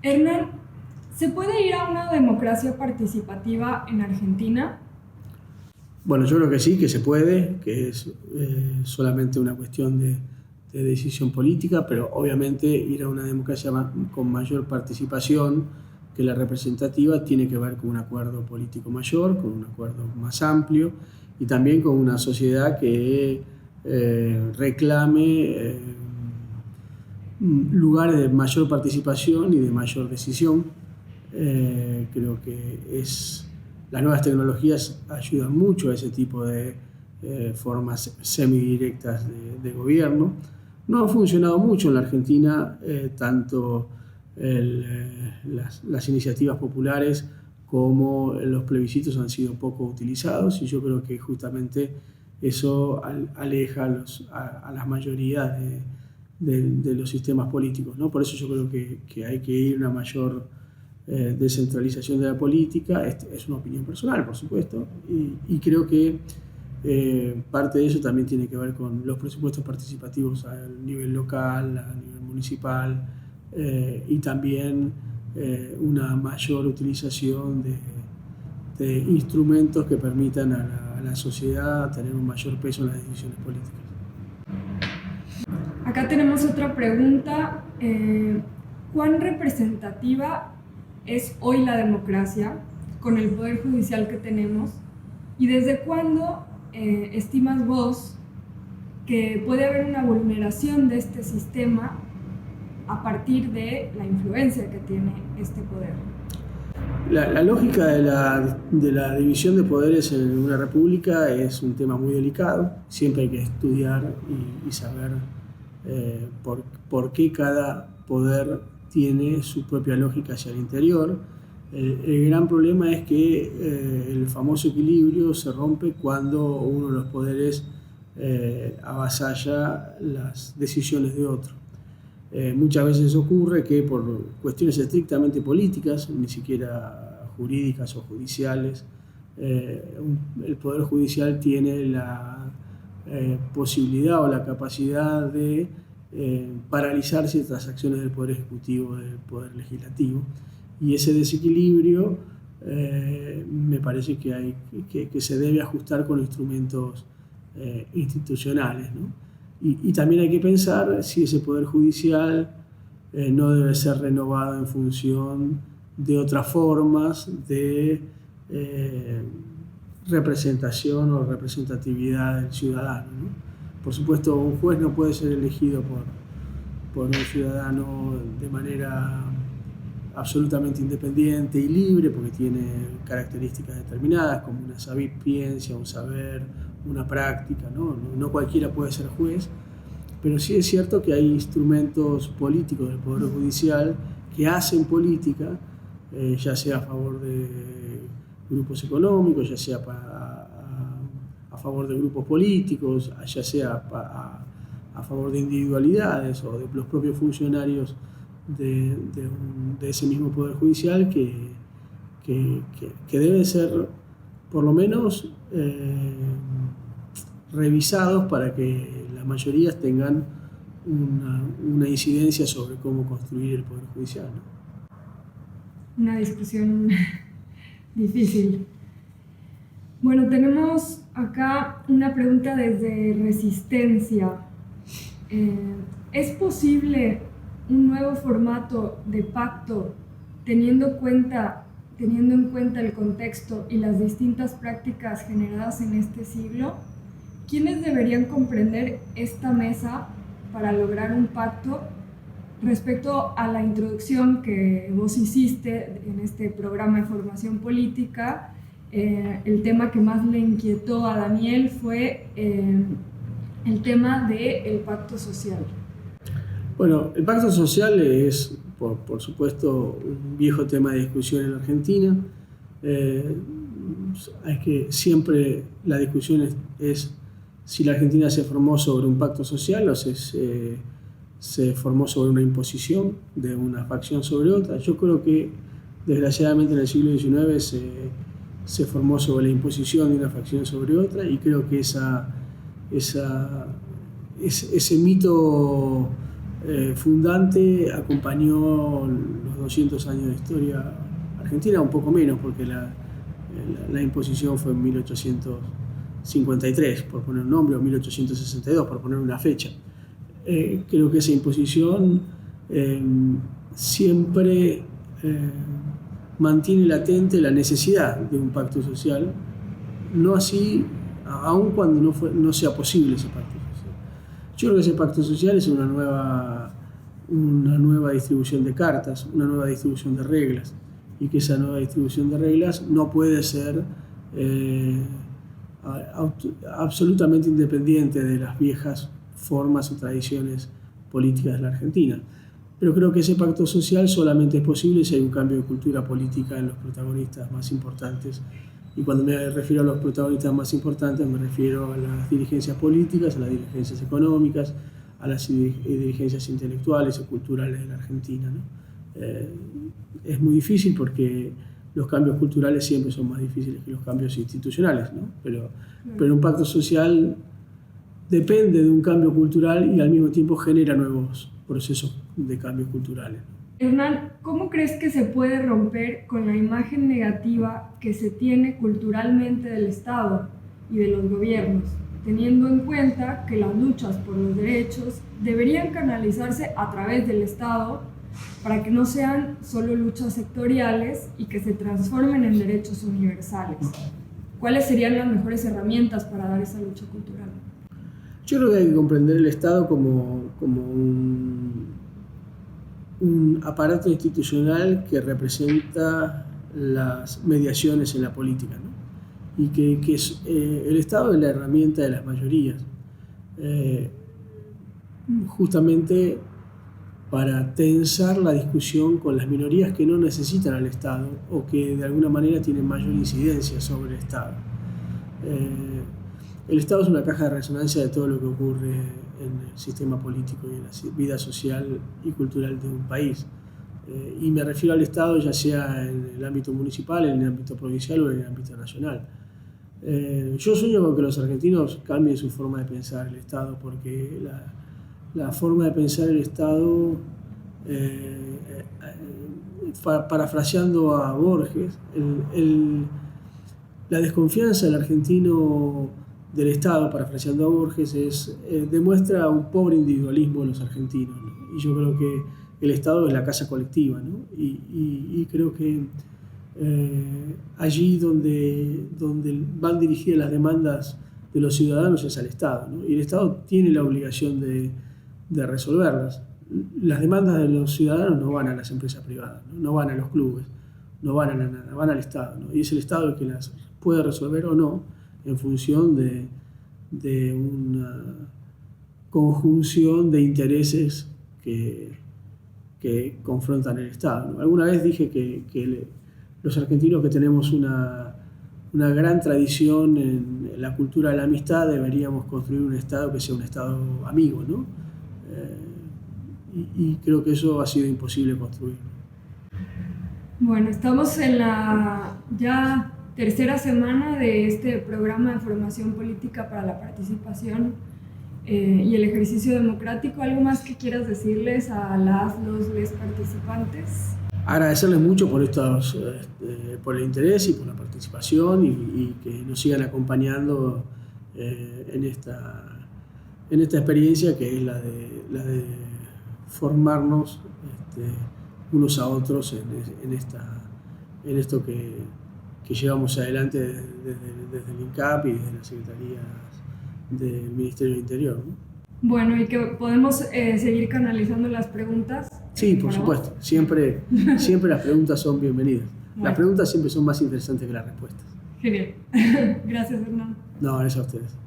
Hernán, ¿se puede ir a una democracia participativa en Argentina? Bueno, yo creo que sí, que se puede, que es solamente una cuestión de decisión política, pero obviamente ir a una democracia con mayor participación que la representativa tiene que ver con un acuerdo político mayor, con un acuerdo más amplio y también con una sociedad que reclame lugares de mayor participación y de mayor decisión. Creo que las nuevas tecnologías ayudan mucho a ese tipo de formas semidirectas de gobierno. No ha funcionado mucho en la Argentina tanto las iniciativas populares como los plebiscitos han sido poco utilizados y yo creo que justamente eso aleja a las mayorías de los sistemas políticos, ¿no? Por eso yo creo que hay que ir a una mayor descentralización de la política. Es una opinión personal, por supuesto, y creo que parte de eso también tiene que ver con los presupuestos participativos a nivel local, a nivel municipal, y también una mayor utilización de instrumentos que permitan a la sociedad tener un mayor peso en las decisiones políticas. Acá tenemos otra pregunta. ¿Cuán representativa es hoy la democracia con el poder judicial que tenemos? ¿Y desde cuándo estimas vos que puede haber una vulneración de este sistema a partir de la influencia que tiene este poder? La lógica de la división de poderes en una república es un tema muy delicado. Siempre hay que estudiar y saber por qué cada poder tiene su propia lógica hacia el interior. El gran problema es que el famoso equilibrio se rompe cuando uno de los poderes avasalla las decisiones de otro. Muchas veces ocurre que por cuestiones estrictamente políticas, ni siquiera jurídicas o judiciales, el Poder Judicial tiene la posibilidad o la capacidad de paralizar ciertas acciones del Poder Ejecutivo, del Poder Legislativo. Y ese desequilibrio me parece que se debe ajustar con instrumentos institucionales, ¿no? Y también hay que pensar si ese Poder Judicial no debe ser renovado en función de otras formas de representación o representatividad del ciudadano, ¿no? Por supuesto, un juez no puede ser elegido por un ciudadano de manera absolutamente independiente y libre, porque tiene características determinadas, como una sapiencia, un saber, una práctica, ¿no? No cualquiera puede ser juez, pero sí es cierto que hay instrumentos políticos del Poder Judicial que hacen política, ya sea a favor de grupos económicos, ya sea a favor de grupos políticos, ya sea a favor de individualidades o de los propios funcionarios de ese mismo Poder Judicial que deben ser por lo menos revisados para que las mayorías tengan una incidencia sobre cómo construir el Poder Judicial, ¿no? Una discusión difícil. Bueno, tenemos acá una pregunta desde Resistencia. ¿Es posible un nuevo formato de pacto teniendo en cuenta el contexto y las distintas prácticas generadas en este siglo? ¿Quiénes deberían comprender esta mesa para lograr un pacto? Respecto a la introducción que vos hiciste en este programa de formación política, el tema que más le inquietó a Daniel fue el tema del pacto social. Bueno, el pacto social es, por supuesto, un viejo tema de discusión en la Argentina. Siempre la discusión es si la Argentina se formó sobre un pacto social o se formó sobre una imposición de una facción sobre otra. Yo creo que, desgraciadamente, en el siglo XIX se formó sobre la imposición de una facción sobre otra, y creo que ese mito fundante acompañó los 200 años de historia argentina, un poco menos, porque la imposición fue en 1853, por poner un nombre, o 1862, por poner una fecha. Creo que esa imposición siempre mantiene latente la necesidad de un pacto social, no así, aun cuando no sea posible ese pacto social. Yo creo que ese pacto social es una nueva distribución de cartas, una nueva distribución de reglas, y que esa nueva distribución de reglas no puede ser absolutamente independiente de las viejas formas o tradiciones políticas de la Argentina. Pero creo que ese pacto social solamente es posible si hay un cambio de cultura política en los protagonistas más importantes. Y cuando me refiero a los protagonistas más importantes, me refiero a las dirigencias políticas, a las dirigencias económicas, a las dirigencias intelectuales o culturales de la Argentina, ¿no? Es muy difícil porque los cambios culturales siempre son más difíciles que los cambios institucionales, ¿no? Pero un pacto social depende de un cambio cultural y al mismo tiempo genera nuevos procesos de cambios culturales. Hernán, ¿cómo crees que se puede romper con la imagen negativa que se tiene culturalmente del Estado y de los gobiernos, teniendo en cuenta que las luchas por los derechos deberían canalizarse a través del Estado para que no sean solo luchas sectoriales y que se transformen en derechos universales? ¿Cuáles serían las mejores herramientas para dar esa lucha cultural? Yo creo que hay que comprender el Estado como un aparato institucional que representa las mediaciones en la política, ¿no? Y que el Estado es la herramienta de las mayorías, justamente para tensar la discusión con las minorías que no necesitan al Estado o que de alguna manera tienen mayor incidencia sobre el Estado. El Estado es una caja de resonancia de todo lo que ocurre en el sistema político y en la vida social y cultural de un país. Y me refiero al Estado ya sea en el ámbito municipal, en el ámbito provincial o en el ámbito nacional. Yo sueño con que los argentinos cambien su forma de pensar el Estado, porque la forma de pensar el Estado, parafraseando a Borges, la desconfianza del argentino del Estado, parafraseando a Borges, demuestra un pobre individualismo de los argentinos, ¿no? Y yo creo que el Estado es la casa colectiva, ¿no? Y creo que allí donde van dirigidas las demandas de los ciudadanos es al Estado, ¿no? Y el Estado tiene la obligación de resolverlas. Las demandas de los ciudadanos no van a las empresas privadas, no van a los clubes, no van a nada, van al Estado, ¿no? Y es el Estado el que las puede resolver o no en función de una conjunción de intereses que confrontan el Estado, ¿no? Alguna vez dije que los argentinos, que tenemos una gran tradición en la cultura de la amistad, deberíamos construir un Estado que sea un Estado amigo, ¿no? Y creo que eso ha sido imposible construir. Bueno, estamos en la ya tercera semana de este programa de formación política para la participación y el ejercicio democrático. ¿Algo más que quieras decirles a los participantes? Agradecerles mucho por el interés y por la participación y que nos sigan acompañando en esta experiencia que es la de formarnos unos a otros en esto que llevamos adelante desde el INCAP y desde las secretarías del Ministerio del Interior, ¿no? Bueno, y que podemos seguir canalizando las preguntas. Sí, por supuesto. Siempre las preguntas son bienvenidas. Bueno. Las preguntas siempre son más interesantes que las respuestas. Genial. Gracias, Hernán. No, gracias a ustedes.